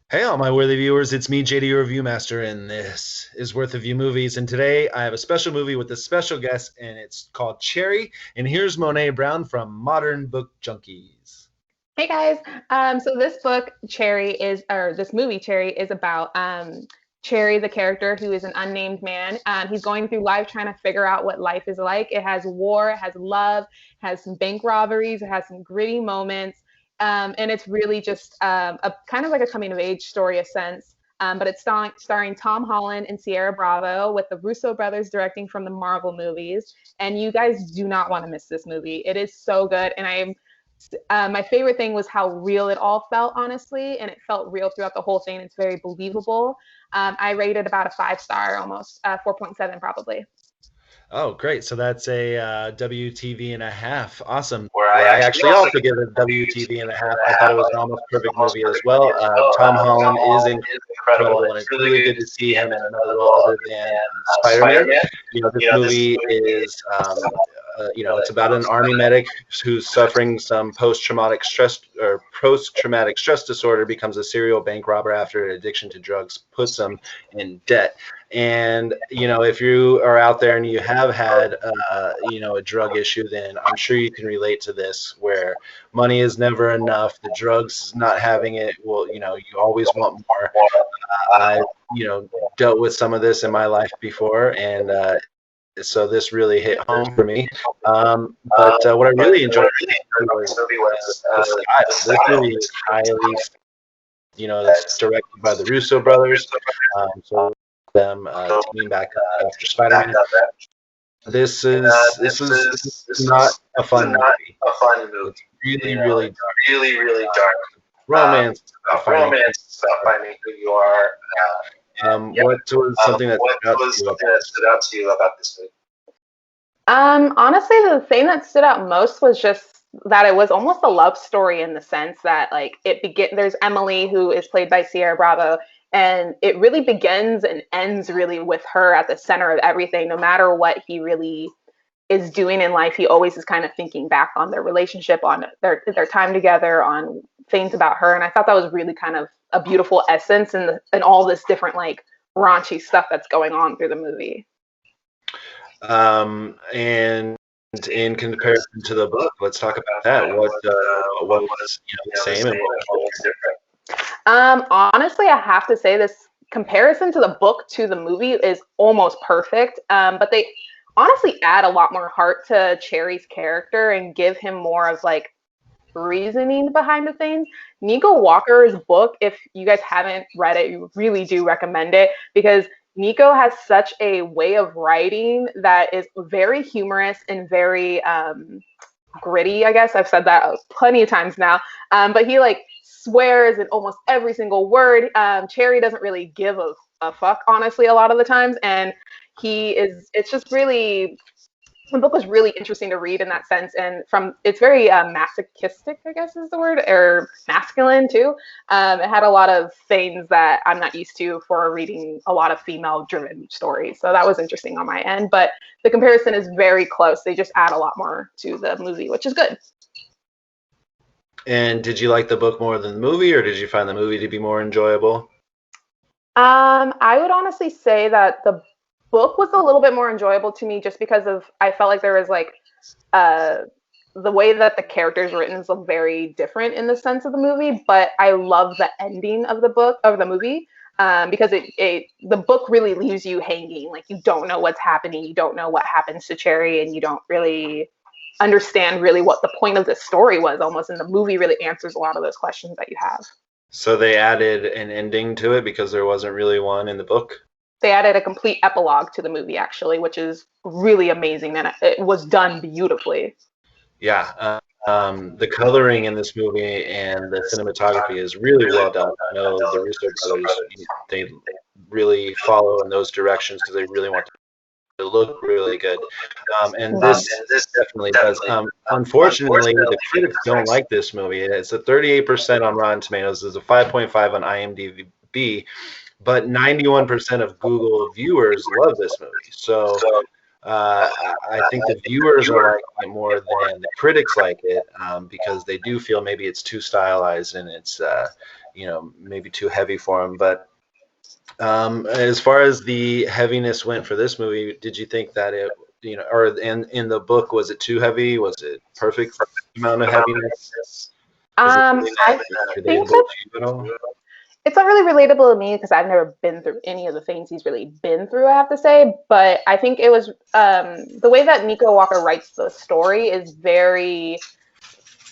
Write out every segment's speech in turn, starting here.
Hey, all my worthy viewers, it's me, JD Review Master, and this is Worth of View Movies. And today I have a special movie with a special guest, and it's called Cherry. And here's Monet Brown from Modern Book Junkies. Hey guys. So this book, Cherry, or this movie, Cherry, is about Cherry, the character who is an unnamed man. He's going through life trying to figure out what life is like. It has war, it has love, it has some bank robberies, it has some gritty moments, and it's really just a kind of like a coming of age story, a sense. But it's starring Tom Holland and Sierra Bravo, with the Russo brothers directing from the Marvel movies. And you guys do not want to miss this movie. It is so good, and my favorite thing was how real it all felt, honestly, and it felt real throughout the whole thing. It's very believable. I rated about a 5 star, almost 4.7 probably. Oh, great. So that's a WTV and a half. Awesome. Where I actually also give it a WTV and a half. I thought it was an almost perfect movie as well. Tom Holland is incredible, and it's really good to see him in another role other than Spider-Man. This movie is it's about an army medic who's suffering some post-traumatic stress disorder, becomes a serial bank robber after addiction to drugs puts him in debt. And if you are out there and you have had a drug issue, then I'm sure you can relate to this, where money is never enough. The drugs not having it, well, you always want more. I've dealt with some of this in my life before, and so this really hit home for me. But what I really enjoyed was the style. This movie is highly, it's directed by the Russo brothers. So them teaming back up after Spider-Man. This is not a fun movie. It's really, really dark. Romance About finding who you are. what was something that Stood out to you about this movie? Honestly, the thing that stood out most was just that it was almost a love story, in the sense that, like, there's Emily, who is played by Sierra Bravo, and it really begins and ends really with her at the center of everything. No matter what he really is doing in life, he always is kind of thinking back on their relationship, on their time together, on things about her. And I thought that was really kind of a beautiful essence, and all this different, like, raunchy stuff that's going on through the movie. And in comparison to the book, let's talk about that. What was the same and what was different? Honestly, I have to say this comparison to the book to the movie is almost perfect. But they honestly add a lot more heart to Cherry's character and give him more of, like, reasoning behind the things. Nico Walker's book, if you guys haven't read it, you really do recommend it, because Nico has such a way of writing that is very humorous and very gritty. I guess I've said that plenty of times now. But he, like, swears in almost every single word. Cherry doesn't really give a fuck, honestly, a lot of the times, and it's just really, the book was really interesting to read in that sense, and it's very masochistic, I guess is the word, or masculine too. It had a lot of things that I'm not used to for reading a lot of female-driven stories, so that was interesting on my end. But the comparison is very close. They just add a lot more to the movie, which is good. And did you like the book more than the movie, or did you find the movie to be more enjoyable? I would honestly say that the book was a little bit more enjoyable to me, just because I felt like there was, like, uh the way that the characters were written is very different in the sense of the movie, but I love the ending of the movie, because the book really leaves you hanging, like, you don't know what's happening, you don't know what happens to Cherry, and you don't really understand really what the point of the story was almost, and the movie really answers a lot of those questions that you have. So they added an ending to it because there wasn't really one in the book. They added a complete epilogue to the movie, actually, which is really amazing, and it was done beautifully. Yeah, the coloring in this movie and the cinematography is really well done. I know the Russo brothers, they really follow in those directions because they really want to look really good. And this definitely does. Unfortunately, the critics don't like this movie. It's a 38% on Rotten Tomatoes. There's a 5.5 on IMDb, but 91% of Google viewers love this movie. So I think the viewers are liking it more than the critics like it, because they do feel maybe it's too stylized and it's maybe too heavy for him. But as far as the heaviness went for this movie, did you think that it, or in the book, was it too heavy? Was it perfect amount of heaviness? Is it something I that's think relatable to you at all? it's not really relatable to me because I've never been through any of the things he's really been through, I have to say. But I think it was the way that Nico Walker writes the story is very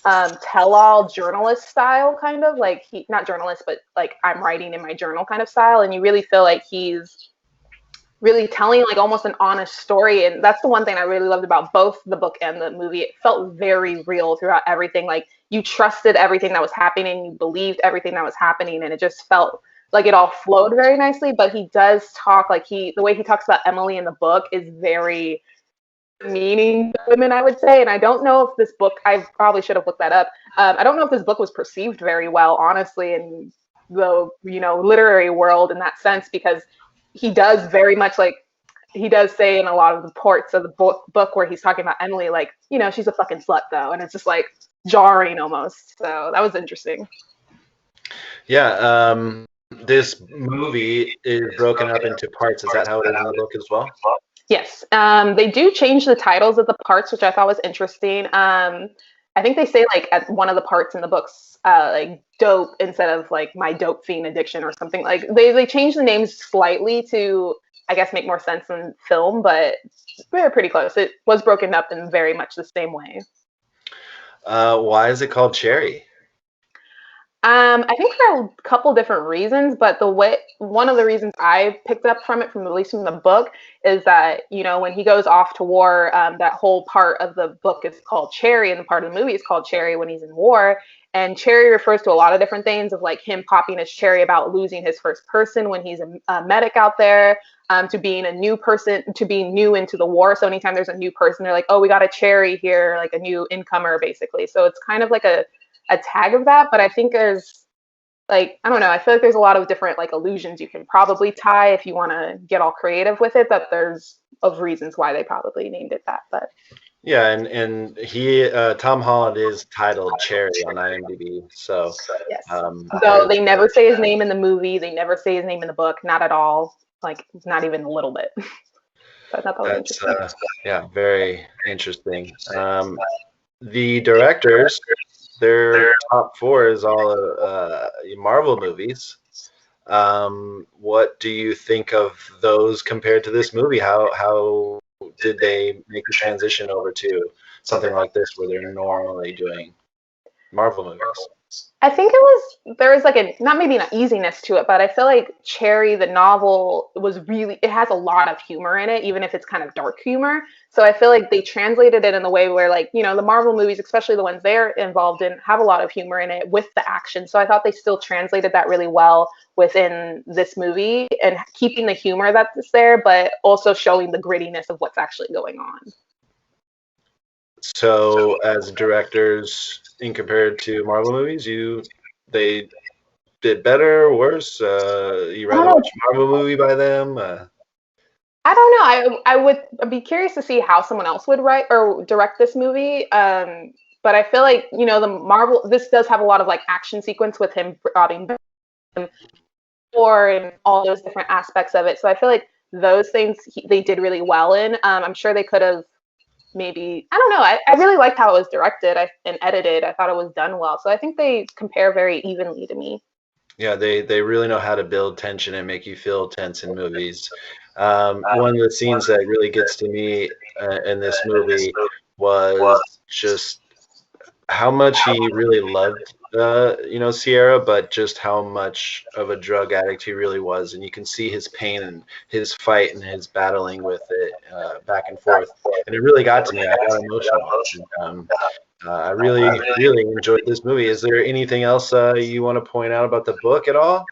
tell-all journalist style, kind of like he not journalist, but like I'm writing in my journal kind of style, and you really feel like he's really telling like almost an honest story. And that's the one thing I really loved about both the book and the movie. It felt very real throughout everything. Like you trusted everything that was happening, you believed everything that was happening, and it just felt like it all flowed very nicely. But he does talk like the way he talks about Emily in the book is very meaning to women, I would say. And I don't know if this book, I probably should have looked that up. I don't know if this book was perceived very well, honestly, in the literary world in that sense, because he does very much like he does say in a lot of the parts of the book where he's talking about Emily, like, she's a fucking slut though. And it's just like jarring almost. So that was interesting. Yeah. This movie is broken up into parts. Is that how it is in the book as well? Yes. They do change the titles of the parts, which I thought was interesting. I think they say like at one of the parts in the books, like dope instead of like my dope fiend addiction or something. Like they changed the names slightly to, I guess, make more sense in film, but we were pretty close. It was broken up in very much the same way. Why is it called Cherry? I think there are a couple different reasons, but one of the reasons I picked up from it, from at least from the book, is that when he goes off to war, that whole part of the book is called Cherry, and the part of the movie is called Cherry when he's in war. And cherry refers to a lot of different things, of like him popping his cherry about losing his first person when he's a medic out there, to being a new person, to being new into the war. So anytime there's a new person, they're like, oh, we got a cherry here, like a new incomer, basically. So it's kind of like a tag of that. But I think there's like, I don't know, I feel like there's a lot of different like allusions you can probably tie if you want to get all creative with it, that there's of reasons why they probably named it that. But yeah, and he Tom Holland is titled Cherry on IMDb. So yes. Though they never say his name in the movie, they never say his name in the book, not at all. Like not even a little bit. So I thought that was interesting. Yeah, very interesting. The directors, their top 4 is all Marvel movies. What do you think of those compared to this movie? How did they make the transition over to something like this where they're normally doing Marvel movies? I think there was like not maybe an easiness to it, but I feel like Cherry, the novel, it has a lot of humor in it, even if it's kind of dark humor. So I feel like they translated it in the way where like, the Marvel movies, especially the ones they're involved in, have a lot of humor in it with the action. So I thought they still translated that really well within this movie and keeping the humor that's there, but also showing the grittiness of what's actually going on. So as directors, in compared to Marvel movies, they did better or worse? You rather watch a Marvel movie by them? I don't know. I would be curious to see how someone else would write or direct this movie. But I feel like the Marvel. This does have a lot of like action sequence with him robbing or and all those different aspects of it. So I feel like those things they did really well in. I'm sure they could have maybe, I don't know. I really liked how it was directed and edited. I thought it was done well. So I think they compare very evenly to me. Yeah, they really know how to build tension and make you feel tense in movies. One of the scenes that really gets to me in this movie was just how much he really loved, Sierra, but just how much of a drug addict he really was, and you can see his pain and his fight and his battling with it back and forth, and it really got to me. I got emotional. I really, really enjoyed this movie. Is there anything else you want to point out about the book at all?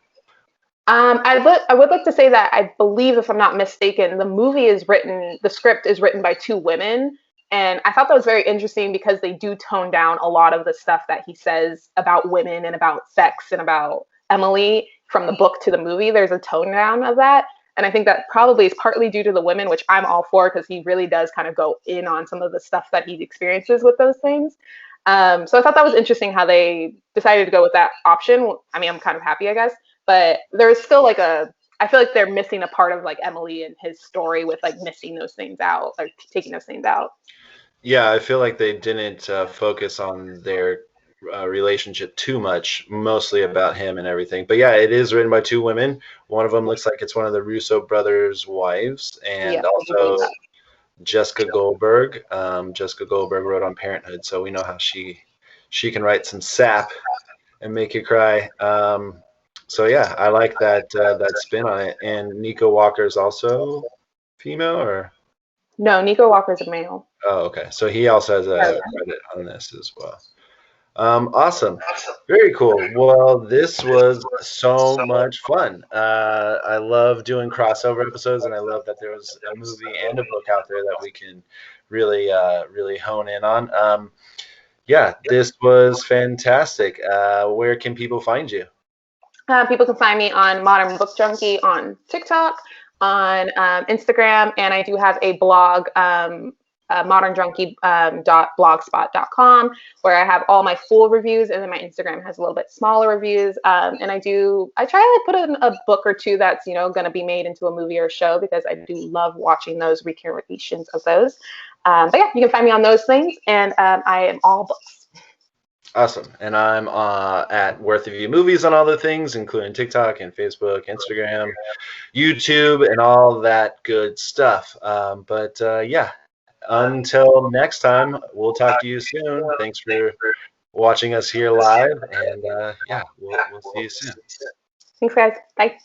I would like to say that I believe, if I'm not mistaken, the script is written by 2 women. And I thought that was very interesting because they do tone down a lot of the stuff that he says about women and about sex and about Emily from the book to the movie. There's a tone down of that. And I think that probably is partly due to the women, which I'm all for because he really does kind of go in on some of the stuff that he experiences with those things. So I thought that was interesting how they decided to go with that option. I mean, I'm kind of happy, I guess, but there's still like I feel like they're missing a part of like Emily and his story with like missing those things out or taking those things out. Yeah, I feel like they didn't focus on their relationship too much, mostly about him and everything. But yeah, it is written by two women. One of them looks like it's one of the Russo brothers' wives, and Yes, I do believe also that. Jessica Goldberg. Jessica Goldberg wrote on Parenthood, so we know how she can write some sap and make you cry. So yeah, I like that spin on it. And Nico Walker is also female, or No, Nico Walker's a male. oh, okay. So he also has a credit on this as well. Awesome. Very cool. Well, this was so much fun. I love doing crossover episodes, and I love that there was a movie and a book out there that we can really hone in on. Yeah, this was fantastic. Where can people find you? People can find me on Modern Book Junkie on TikTok, on Instagram, and I do have a blog, modernjunkie.blogspot.com, where I have all my full reviews, and then my Instagram has a little bit smaller reviews. And I try to put in a book or two that's going to be made into a movie or show because I do love watching those recreations of those. But yeah, you can find me on those things, and I am all books. Awesome. And I'm at Worth of You Movies on all the things, including TikTok and Facebook, Instagram, YouTube, and all that good stuff. But yeah, until next time, we'll talk to you soon. Thanks for watching us here live. And yeah, we'll see you soon. Thanks, guys. Bye.